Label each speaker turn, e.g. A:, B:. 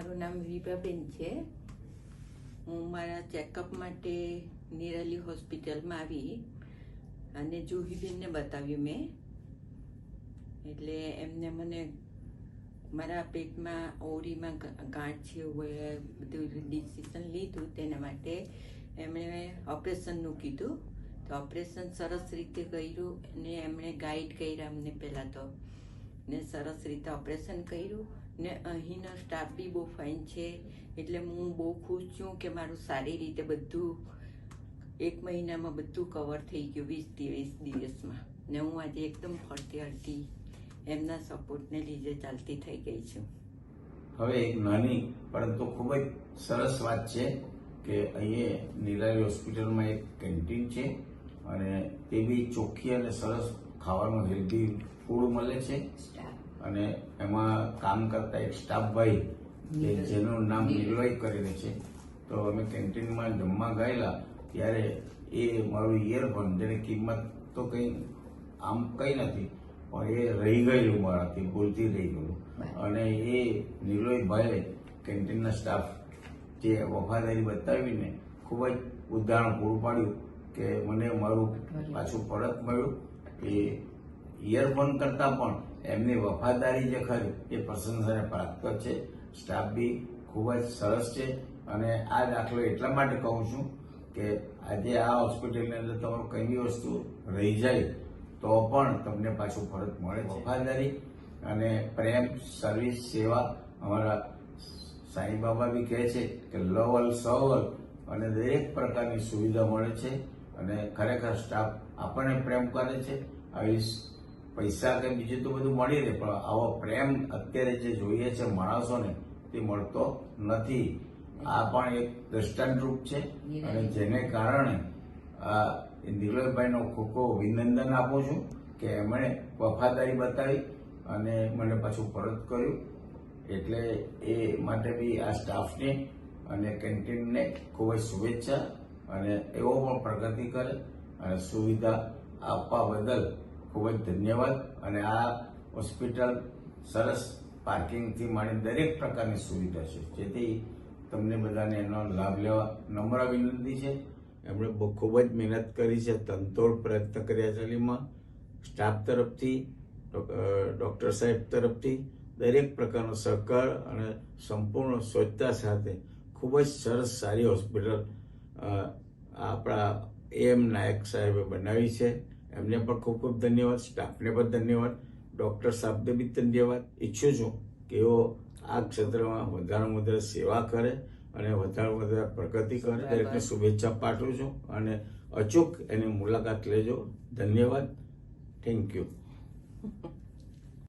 A: મારું નામ વિભાબેન છે. હું મારા ચેકઅપ માટે નિરાલી હોસ્પિટલમાં આવી અને જુહીબેનને બતાવ્યું મેં. એટલે એમને મને મારા પેટમાં ઓરીમાં ગાંઠ છે એવું બધું ડિસિઝન લીધું. તેના માટે એમણે ઓપરેશનનું કીધું. તો ઓપરેશન સરસ રીતે કર્યું અને એમણે ગાઈડ કર્યા અમને પહેલાં તો, ને સરસ રીતે ઓપરેશન કર્યું. ને અહીંનો સ્ટાફ બી બહુ ફાઇન છે. એટલે હું બહુ ખુશ છું કે મારું સારી રીતે બધું 1 મહિનામાં બધું કવર થઈ ગયું, 20 દિવસમાં. ને હું આજે એકદમ ફરતી હરતી એમના સપોર્ટને લીધે ચાલતી થઈ ગઈ છું.
B: હવે એક નાની પરંતુ ખૂબ જ સરસ વાત છે કે અહીંયા નિરાલી હોસ્પિટલમાં એક કેન્ટીન છે અને તે બી ચોખ્ખી અને સરસ ખાવાનું હેલ્ધી ફૂડ મળે છે. અને એમાં કામ કરતા એક સ્ટાફભાઈ જેનું નામ નિર્લય કરીને છે. તો અમે કેન્ટીનમાં જમવા ગયેલા ત્યારે એ મારું ઇયરફોન, જેની કિંમત તો કંઈ આમ કંઈ નથી, પણ એ રહી ગયેલું મારાથી, ભૂલથી રહી ગયેલું. અને એ નિર્લયભાઈએ કેન્ટીનના સ્ટાફ જે વફાદારી બતાવીને ખૂબ જ ઉદાહરણ પૂરું પાડ્યું કે મને મારું પાછું પરત મળ્યું. એ ઇયરફોન કરતાં પણ એમની વફાદારી જે ખરી એ પ્રશંસાને પાત્ર છે. સ્ટાફ બી ખૂબ જ સરસ છે. અને આ દાખલો એટલા માટે કહું છું કે આજે આ હોસ્પિટલની અંદર તમારું કંઈ બી વસ્તુ રહી જાય તો પણ તમને પાછું પરત મળે. વફાદારી અને પ્રેમ, સર્વિસ, સેવા અમારા સાંઈ બાબા બી કહે છે કે લવલ સવલ, અને દરેક પ્રકારની સુવિધા મળે છે. અને ખરેખર સ્ટાફ આપણને પ્રેમ કરે છે. આવી પૈસા કે બીજું તો બધું મળી રહે, પણ આવો પ્રેમ અત્યારે જે જોઈએ છે માણસોને તે મળતો નથી. આ પણ એક દ્રષ્ટાંતરૂપ છે. અને જેને કારણે આ નિર્લયભાઈનો ખૂબ ખૂબ અભિનંદન આપું છું કે એમણે વફાદારી બતાવી અને મને પાછું પરત કર્યું. એટલે એ માટે બી આ સ્ટાફને અને કેન્ટીનને ખૂબ જ શુભેચ્છા, અને એવો પણ પ્રગતિ કરે અને સુવિધા આપવા બદલ ખૂબ જ ધન્યવાદ. અને આ હોસ્પિટલ સરસ પાર્કિંગથી માંડી દરેક પ્રકારની સુવિધા છે, જેથી તમને બધાને એનો લાભ લેવા નમ્ર વિનંતી છે. એમણે ખૂબ જ મહેનત કરી છે, તનતોડ પ્રયત્ન કર્યા છે. એમાં સ્ટાફ તરફથી, ડૉક્ટર સાહેબ તરફથી દરેક પ્રકારનો સહકાર અને સંપૂર્ણ સ્વચ્છતા સાથે ખૂબ જ સરસ સારી હોસ્પિટલ આપણા AM નાયક સાહેબે બનાવી છે. એમને પણ ખૂબ ખૂબ ધન્યવાદ. સ્ટાફને પણ ધન્યવાદ. ડૉક્ટર સાહેબને બી ધન્યવાદ. ઈચ્છું છું કે એઓ આ ક્ષેત્રમાં વધારે વધારે સેવા કરે અને વધારે વધારે પ્રગતિ કરે. દરેકને શુભેચ્છા પાઠવું છું અને અચૂક એની મુલાકાત લેજો. ધન્યવાદ. Thank you.